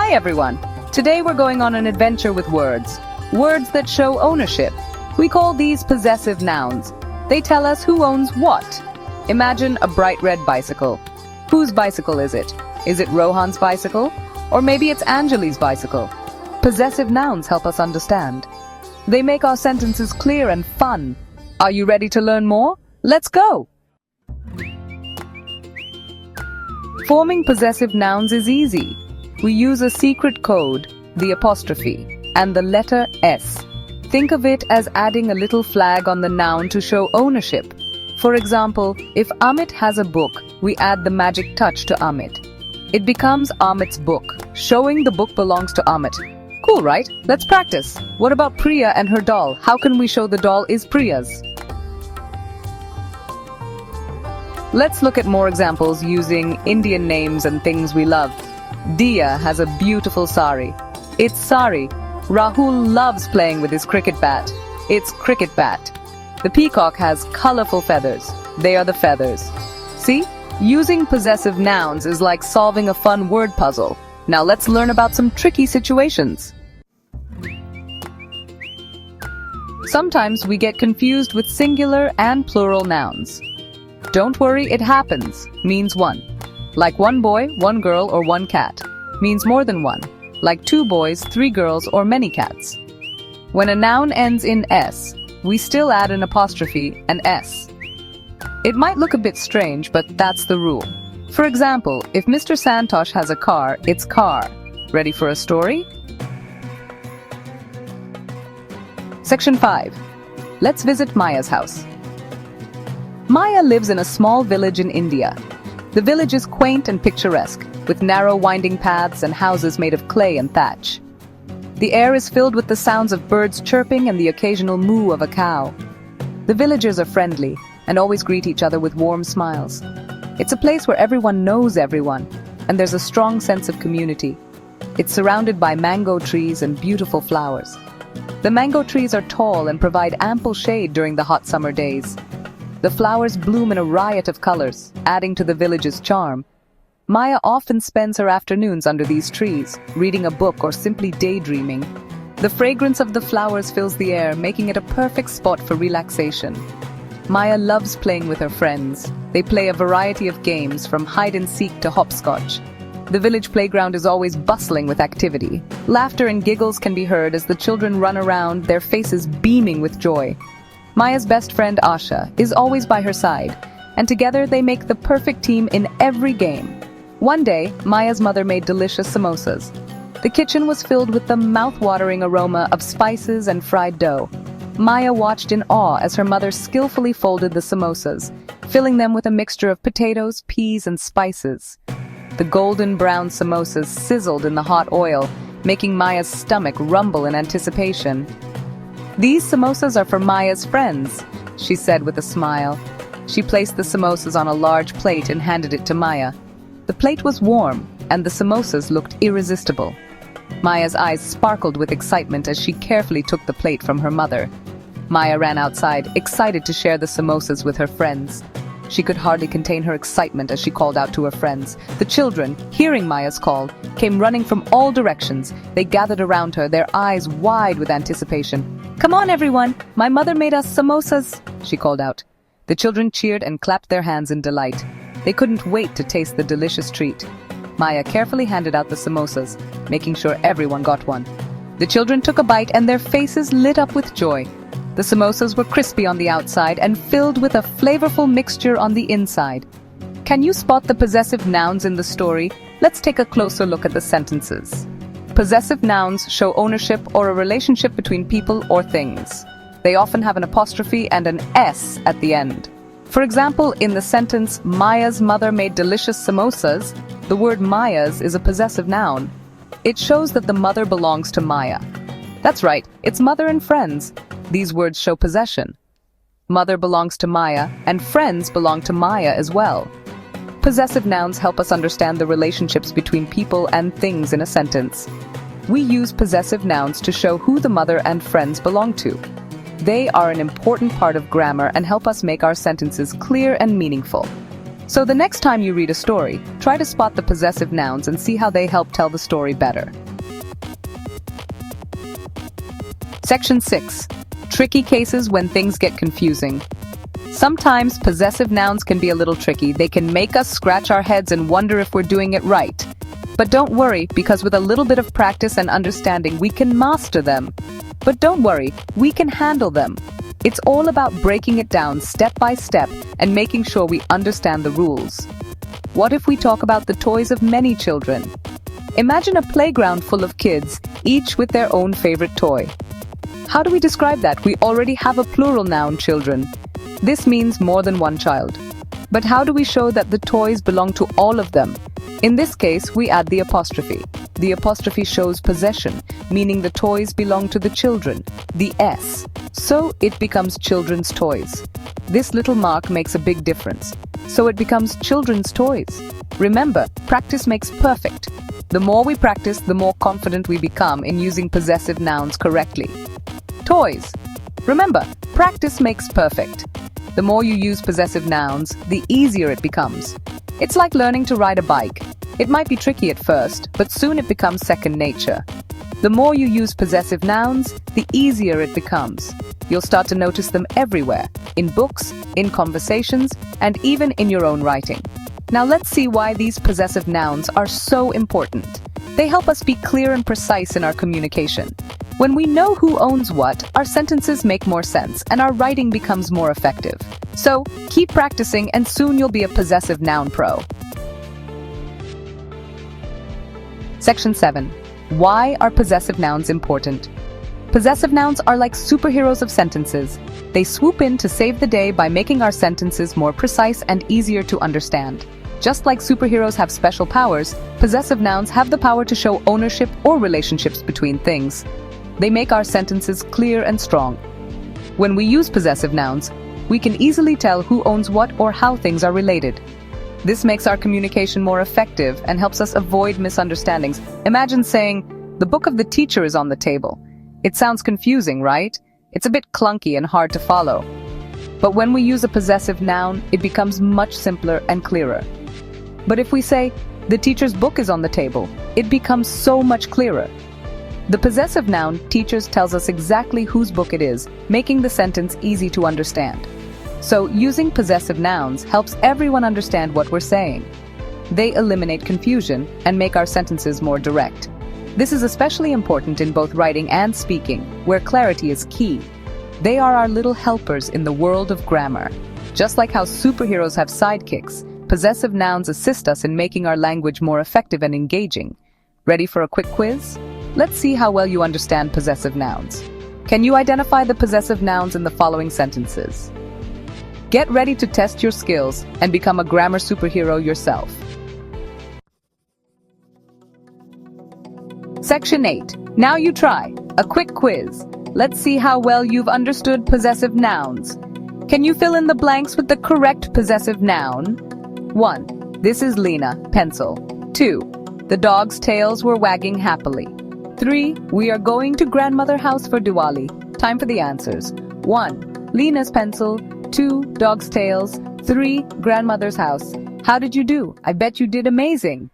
Hi everyone! Today we're going on an adventure with words. Words that show ownership. We call these possessive nouns. They tell us who owns what. Imagine a bright red bicycle. Whose bicycle is it? Is it Rohan's bicycle? Or maybe it's Anjali's bicycle. Possessive nouns help us understand. They make our sentences clear and fun. Are you ready to learn more? Let's go! Forming possessive nouns is easy. We use a secret code, the apostrophe, and the letter S. Think of it as adding a little flag on the noun to show ownership. For example, if Amit has a book, we add the magic touch to Amit. It becomes Amit's book, showing the book belongs to Amit. Cool, right? Let's practice. What about Priya and her doll? How can we show the doll is Priya's? Let's look at more examples using Indian names and things we love. Dia has a beautiful sari. It's sari. Rahul loves playing with his cricket bat. It's cricket bat. The peacock has colorful feathers. They are the feathers. See? Using possessive nouns is like solving a fun word puzzle. Now let's learn about some tricky situations. Sometimes we get confused with singular and plural nouns. Don't worry, it happens means one. Like one boy, one girl, or one cat means more than one. Like two boys, three girls, or many cats. When a noun ends in S, we still add an apostrophe, an S. It might look a bit strange, but that's the rule. For example, if Mr. Santosh has a car, it's car. Ready for a story? Section 5. Let's visit Maya's house. Maya lives in a small village in India. The village is quaint and picturesque, with narrow winding paths and houses made of clay and thatch. The air is filled with the sounds of birds chirping and the occasional moo of a cow. The villagers are friendly and always greet each other with warm smiles. It's a place where everyone knows everyone, and there's a strong sense of community. It's surrounded by mango trees and beautiful flowers. The mango trees are tall and provide ample shade during the hot summer days. The flowers bloom in a riot of colors, adding to the village's charm. Maya often spends her afternoons under these trees, reading a book or simply daydreaming. The fragrance of the flowers fills the air, making it a perfect spot for relaxation. Maya loves playing with her friends. They play a variety of games, from hide-and-seek to hopscotch. The village playground is always bustling with activity. Laughter and giggles can be heard as the children run around, their faces beaming with joy. Maya's best friend Asha is always by her side, and together they make the perfect team in every game. One day, Maya's mother made delicious samosas. The kitchen was filled with the mouth-watering aroma of spices and fried dough. Maya watched in awe as her mother skillfully folded the samosas, filling them with a mixture of potatoes, peas, and spices. The golden brown samosas sizzled in the hot oil, making Maya's stomach rumble in anticipation. "These samosas are for Maya's friends," she said with a smile. She placed the samosas on a large plate and handed it to Maya. The plate was warm, and the samosas looked irresistible. Maya's eyes sparkled with excitement as she carefully took the plate from her mother. Maya ran outside, excited to share the samosas with her friends. She could hardly contain her excitement as she called out to her friends. The children, hearing Maya's call, came running from all directions. They gathered around her, their eyes wide with anticipation. "Come on, everyone! My mother made us samosas!" she called out. The children cheered and clapped their hands in delight. They couldn't wait to taste the delicious treat. Maya carefully handed out the samosas, making sure everyone got one. The children took a bite and their faces lit up with joy. The samosas were crispy on the outside and filled with a flavorful mixture on the inside. Can you spot the possessive nouns in the story? Let's take a closer look at the sentences. Possessive nouns show ownership or a relationship between people or things. They often have an apostrophe and an S at the end. For example, in the sentence, Maya's mother made delicious samosas, the word Maya's is a possessive noun. It shows that the mother belongs to Maya. That's right, it's mother and friends. These words show possession. Mother belongs to Maya, and friends belong to Maya as well. Possessive nouns help us understand the relationships between people and things in a sentence. We use possessive nouns to show who the mother and friends belong to. They are an important part of grammar and help us make our sentences clear and meaningful. So the next time you read a story, try to spot the possessive nouns and see how they help tell the story better. Section 6. Tricky cases when things get confusing. Sometimes possessive nouns can be a little tricky. They can make us scratch our heads and wonder if we're doing it right. But don't worry, because with a little bit of practice and understanding, we can master them. But don't worry, we can handle them. It's all about breaking it down step by step and making sure we understand the rules. What if we talk about the toys of many children? Imagine a playground full of kids, each with their own favorite toy. How do we describe that? We already have a plural noun, children. This means more than one child. But how do we show that the toys belong to all of them? In this case, we add the apostrophe. The apostrophe shows possession, meaning the toys belong to the children, the S. So it becomes children's toys. This little mark makes a big difference. So it becomes children's toys. Remember, practice makes perfect. The more we practice, the more confident we become in using possessive nouns correctly. Toys. Remember, practice makes perfect. The more you use possessive nouns, the easier it becomes. It's like learning to ride a bike. It might be tricky at first, but soon it becomes second nature. The more you use possessive nouns, the easier it becomes. You'll start to notice them everywhere, in books, in conversations, and even in your own writing. Now let's see why these possessive nouns are so important. They help us be clear and precise in our communication. When we know who owns what, our sentences make more sense and our writing becomes more effective. So, keep practicing and soon you'll be a possessive noun pro. Section 7. Why are possessive nouns important? Possessive nouns are like superheroes of sentences. They swoop in to save the day by making our sentences more precise and easier to understand. Just like superheroes have special powers, possessive nouns have the power to show ownership or relationships between things. They make our sentences clear and strong. When we use possessive nouns, we can easily tell who owns what or how things are related. This makes our communication more effective and helps us avoid misunderstandings. Imagine saying, "The book of the teacher is on the table." It sounds confusing, right? It's a bit clunky and hard to follow. But when we use a possessive noun, it becomes much simpler and clearer. But if we say, "The teacher's book is on the table," it becomes so much clearer. The possessive noun teachers tells us exactly whose book it is, making the sentence easy to understand. So using possessive nouns helps everyone understand what we're saying. They eliminate confusion and make our sentences more direct. This is especially important in both writing and speaking, where clarity is key. They are our little helpers in the world of grammar. Just like how superheroes have sidekicks, possessive nouns assist us in making our language more effective and engaging. Ready for a quick quiz? Let's see how well you understand possessive nouns. Can you identify the possessive nouns in the following sentences? Get ready to test your skills and become a grammar superhero yourself. Section 8. Now you try. A quick quiz. Let's see how well you've understood possessive nouns. Can you fill in the blanks with the correct possessive noun? 1. This is Lena, pencil. 2. The dog's tails were wagging happily. 3. We are going to grandmother house for Diwali. Time for the answers. 1. Lena's pencil. 2. Dog's tails. 3. Grandmother's house. How did you do? I bet you did amazing.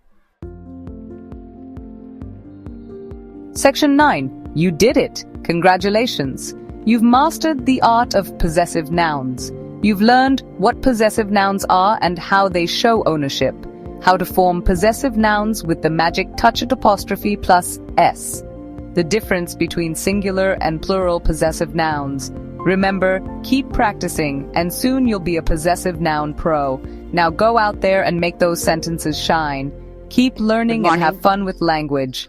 Section 9. You did it. Congratulations. You've mastered the art of possessive nouns. You've learned what possessive nouns are and how they show ownership. How to form possessive nouns with the magic touch at apostrophe plus S. The difference between singular and plural possessive nouns. Remember, keep practicing, and soon you'll be a possessive noun pro. Now go out there and make those sentences shine. Keep learning and have fun with language.